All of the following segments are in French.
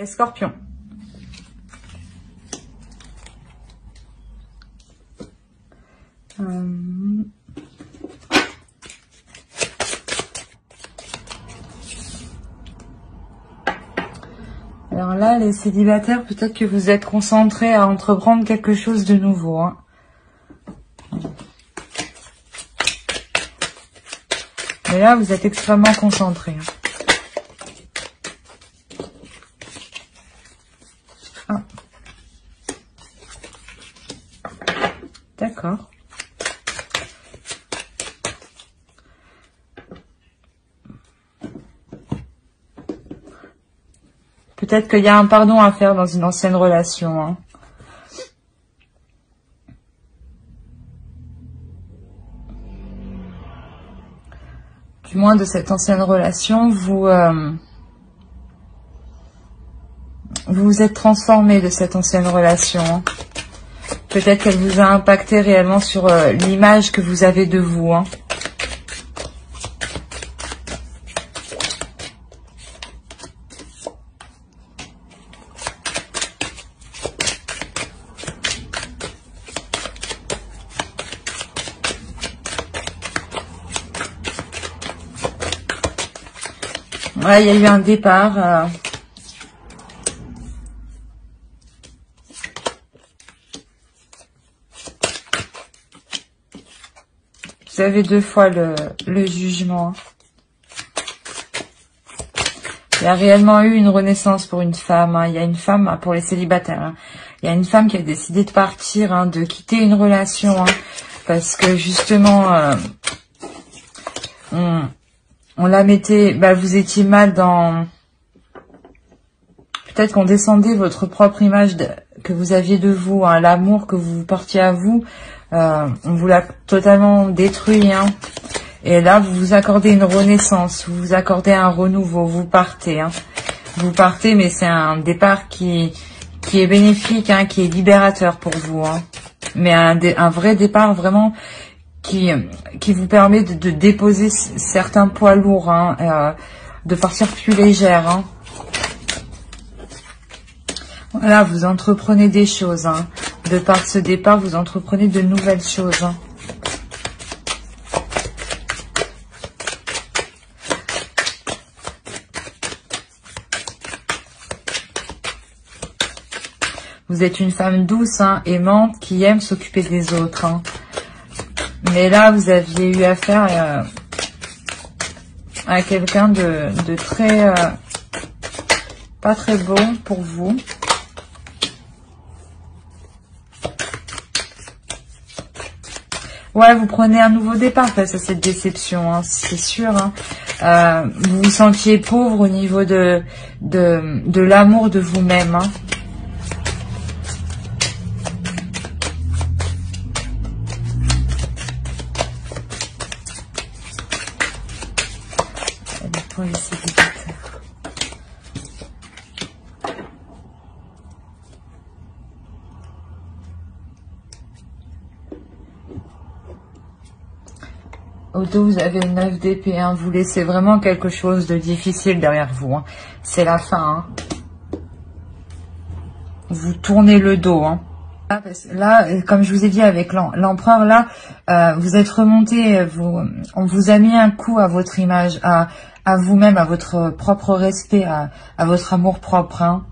Les scorpions. Alors là, les célibataires, peut-être que vous êtes concentrés à entreprendre quelque chose de nouveau. Hein. Mais là, vous êtes extrêmement concentrés. Hein. Ah. D'accord. Peut-être qu'il y a un pardon à faire dans une ancienne relation. Hein. Du moins de cette ancienne relation, vous vous êtes transformé de cette ancienne relation. Hein. Peut-être qu'elle vous a impacté réellement sur l'image que vous avez de vous. Hein. Ouais, il y a eu un départ. Vous avez deux fois le jugement. Il y a réellement eu une renaissance pour une femme. Hein. Il y a une femme, pour les célibataires, hein. Il y a une femme qui a décidé de partir, hein, de quitter une relation. Hein, parce que justement, on la mettait... Bah, vous étiez mal dans... Peut-être qu'on descendait votre propre image que vous aviez de vous, hein, l'amour que vous portiez à vous. On vous l'a totalement détruit. Hein. Et là, vous vous accordez une renaissance, vous vous accordez un renouveau, vous partez. Hein. Vous partez, mais c'est un départ qui est bénéfique, hein, qui est libérateur pour vous. Hein. Mais un vrai départ vraiment qui vous permet de déposer certains poids lourds, hein, de partir plus légère. Hein. Voilà, vous entreprenez des choses. Hein. De par ce départ, vous entreprenez de nouvelles choses. Hein. Vous êtes une femme douce, hein, aimante, qui aime s'occuper des autres. Hein. Mais là, vous aviez eu affaire à quelqu'un de très... pas très bon pour vous. Ouais, vous prenez un nouveau départ face à cette déception, hein, c'est sûr. Hein. Vous vous sentiez pauvre au niveau de l'amour de vous-même. Hein. Pour les célibataires. Au dos, vous avez une 9 d'épée. Hein. Vous laissez vraiment quelque chose de difficile derrière vous. Hein. C'est la fin. Hein. Vous tournez le dos. Hein. Là, comme je vous ai dit avec l'empereur, là, vous êtes remonté. On vous a mis un coup à votre image, à vous-même, à votre propre respect, à votre amour propre. Hein.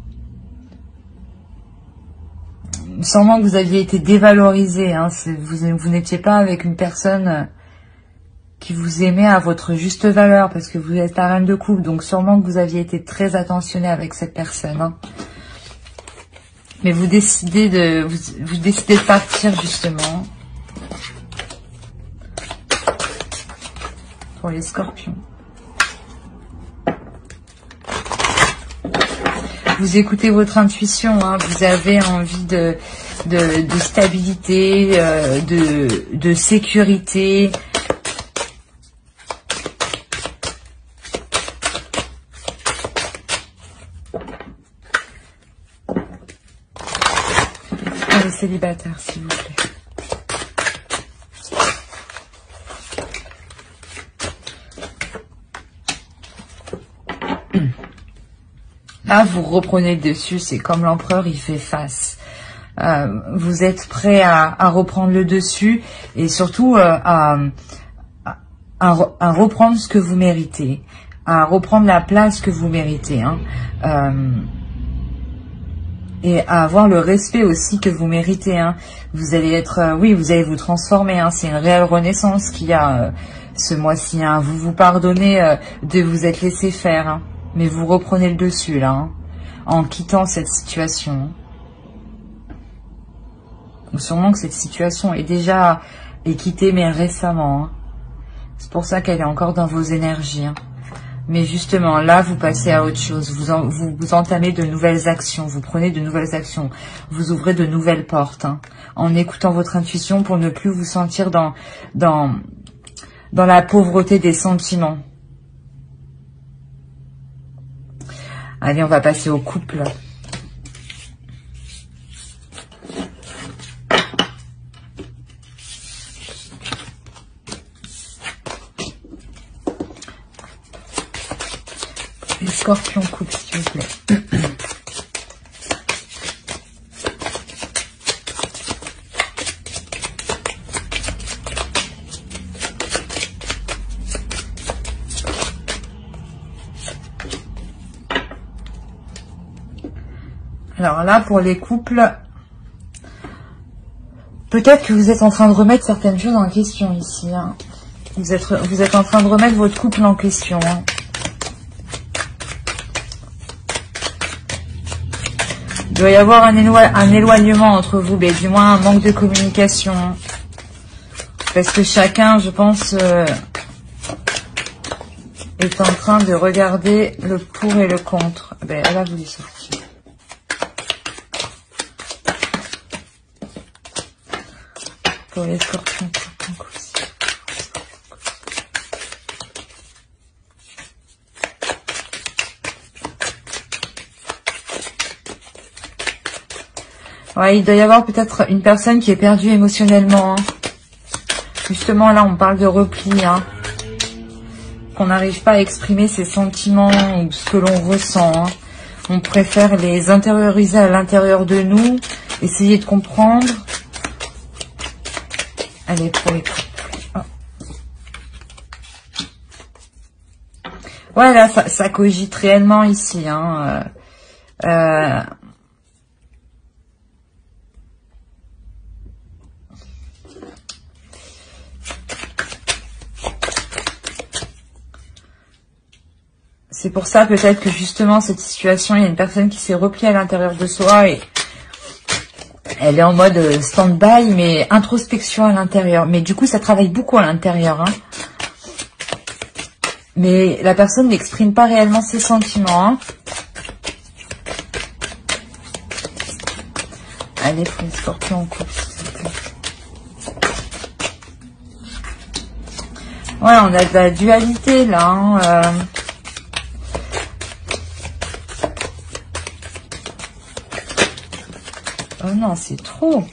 Sûrement que vous aviez été dévalorisé. Hein. Vous n'étiez pas avec une personne... qui vous aimait à votre juste valeur, parce que vous êtes la reine de coupe, donc sûrement que vous aviez été très attentionné avec cette personne. Hein. Mais vous décidez de partir, justement. Pour les scorpions. Vous écoutez votre intuition, hein, vous avez envie de stabilité, de sécurité. Célibataire, s'il vous plaît. Là, vous reprenez le dessus. C'est comme l'empereur, il fait face. Vous êtes prêt à reprendre le dessus et surtout à reprendre ce que vous méritez, à reprendre la place que vous méritez, hein, et à avoir le respect aussi que vous méritez. Hein. Vous allez être, oui, vous allez vous transformer. Hein. C'est une réelle renaissance qu'il y a ce mois-ci. Hein. Vous vous pardonnez de vous être laissé faire, hein. Mais vous reprenez le dessus là, hein, en quittant cette situation. Sûrement que cette situation est déjà quittée, mais récemment. Hein. C'est pour ça qu'elle est encore dans vos énergies. Hein. Mais justement, là, vous passez à autre chose. Vous entamez de nouvelles actions. Vous prenez de nouvelles actions. Vous ouvrez de nouvelles portes. Hein, en écoutant votre intuition pour ne plus vous sentir dans la pauvreté des sentiments. Allez, on va passer au couple. Les scorpions couple, s'il vous plaît. Alors là, pour les couples, peut-être que vous êtes en train de remettre certaines choses en question ici. Hein. Vous êtes en train de remettre votre couple en question. Hein. Il doit y avoir un éloignement entre vous, mais du moins un manque de communication. Parce que chacun, je pense, est en train de regarder le pour et le contre. Ben, elle a voulu sortir. Pour les scorpions. Ouais, il doit y avoir peut-être une personne qui est perdue émotionnellement. Hein. Justement, là, on parle de repli. Hein. Qu'on n'arrive pas à exprimer ses sentiments ou ce que l'on ressent. Hein. On préfère les intérioriser à l'intérieur de nous, essayer de comprendre. Allez, pour les couples. Oh. Ouais, là, ça cogite réellement ici. Hein. C'est pour ça peut-être que justement cette situation, il y a une personne qui s'est repliée à l'intérieur de soi et elle est en mode stand-by, mais introspection à l'intérieur. Mais du coup, ça travaille beaucoup à l'intérieur. Hein. Mais la personne n'exprime pas réellement ses sentiments. Hein. Allez, pour les scorpions en couple. Ouais, on a de la dualité là. Hein. Oh non, c'est trop.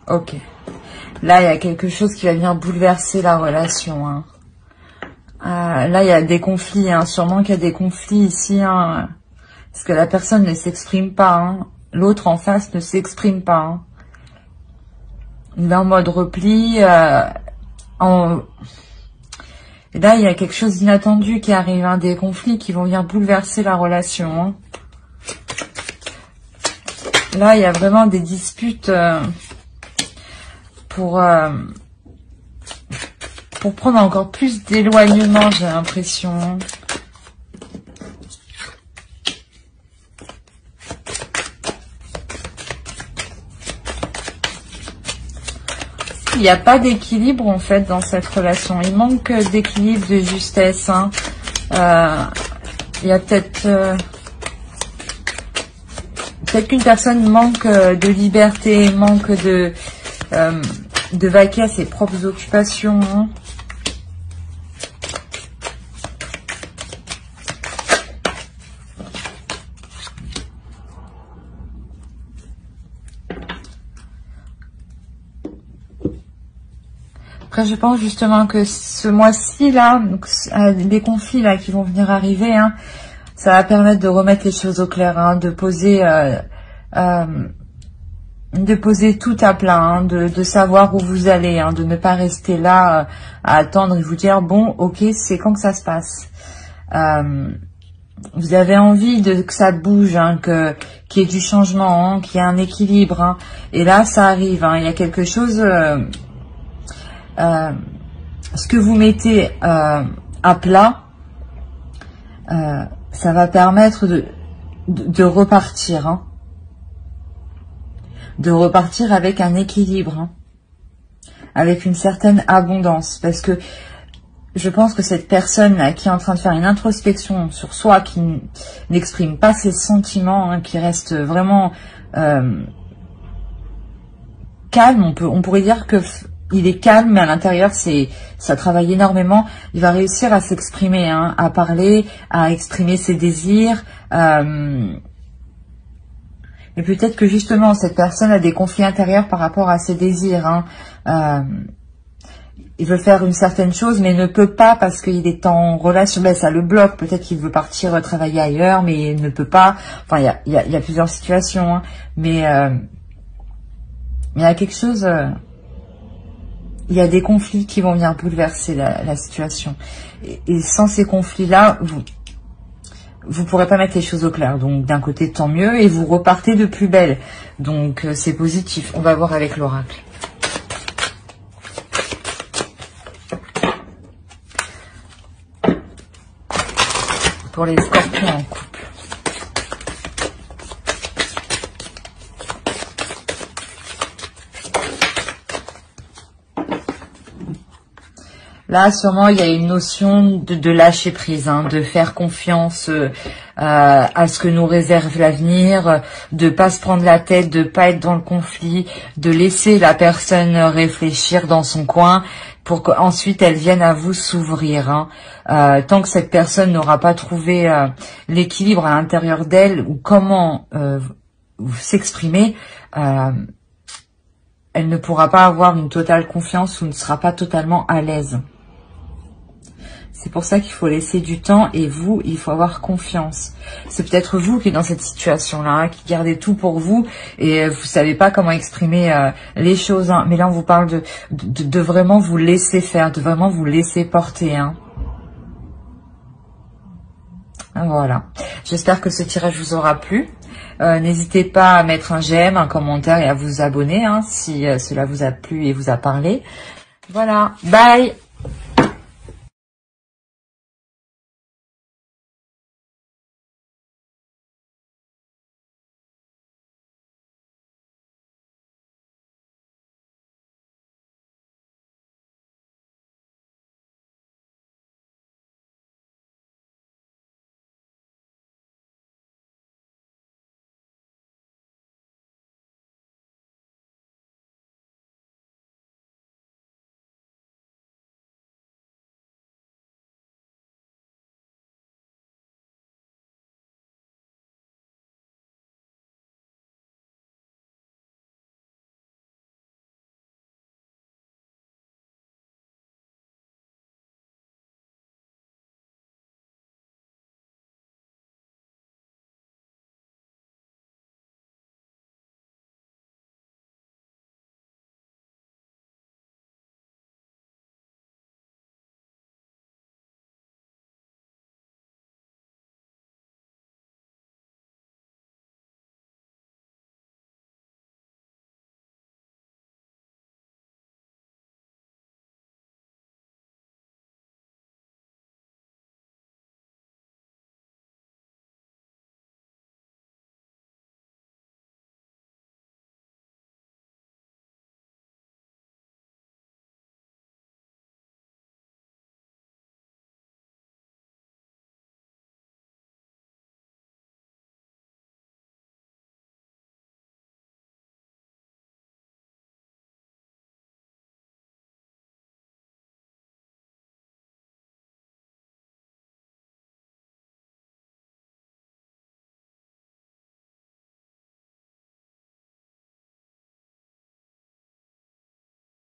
Ok. Là, il y a quelque chose qui va venir bouleverser la relation. Hein. Là, il y a des conflits. Hein. Sûrement qu'il y a des conflits ici. Hein, parce que la personne ne s'exprime pas. Hein. L'autre en face ne s'exprime pas. Hein. Il est en mode repli. Et là, il y a quelque chose d'inattendu qui arrive. Hein. Des conflits qui vont venir bouleverser la relation. Hein. Là, il y a vraiment des disputes... pour prendre encore plus d'éloignement, j'ai l'impression. Il n'y a pas d'équilibre en fait dans cette relation. Il manque d'équilibre, de justesse. Hein. Il y a peut-être peut-être qu'une personne manque de liberté, manque de vaquer à ses propres occupations. Hein. Après, je pense justement que ce mois-ci, là, donc, les conflits là qui vont venir arriver, hein, ça va permettre de remettre les choses au clair, hein, de poser tout à plat, hein, de savoir où vous allez, hein, de ne pas rester là à attendre et vous dire bon, ok, c'est quand que ça se passe. Vous avez envie que ça bouge, hein, qu'il y ait du changement, hein, qu'il y ait un équilibre, hein, et là ça arrive, hein, il y a quelque chose. Ce que vous mettez à plat, ça va permettre de repartir, hein, de repartir avec un équilibre, hein, avec une certaine abondance, parce que je pense que cette personne là, qui est en train de faire une introspection sur soi, qui n'exprime pas ses sentiments, hein, qui reste vraiment calme, on pourrait dire que il est calme, mais à l'intérieur, ça travaille énormément. Il va réussir à s'exprimer, hein, à parler, à exprimer ses désirs. Et peut-être que justement, cette personne a des conflits intérieurs par rapport à ses désirs. Hein. Il veut faire une certaine chose, mais ne peut pas parce qu'il est en relation. Ben, ça le bloque. Peut-être qu'il veut partir travailler ailleurs, mais il ne peut pas. Enfin, il y a plusieurs situations. Hein. Mais il y a quelque chose... il y a des conflits qui vont venir bouleverser la situation. Et sans ces conflits-là, vous pourrez pas mettre les choses au clair. Donc, d'un côté, tant mieux. Et vous repartez de plus belle. Donc, c'est positif. On va voir avec l'oracle. Pour les scorpions en couple. Là, sûrement, il y a une notion de lâcher prise, hein, de faire confiance à ce que nous réserve l'avenir, de pas se prendre la tête, de pas être dans le conflit, de laisser la personne réfléchir dans son coin pour qu'ensuite elle vienne à vous s'ouvrir. Hein. Tant que cette personne n'aura pas trouvé l'équilibre à l'intérieur d'elle ou comment s'exprimer, elle ne pourra pas avoir une totale confiance ou ne sera pas totalement à l'aise. C'est pour ça qu'il faut laisser du temps et vous, il faut avoir confiance. C'est peut-être vous qui êtes dans cette situation-là, hein, qui gardez tout pour vous et vous savez pas comment exprimer les choses. Hein. Mais là, on vous parle de vraiment vous laisser faire, de vraiment vous laisser porter. Hein. Voilà. J'espère que ce tirage vous aura plu. N'hésitez pas à mettre un j'aime, un commentaire et à vous abonner hein, si cela vous a plu et vous a parlé. Voilà. Bye!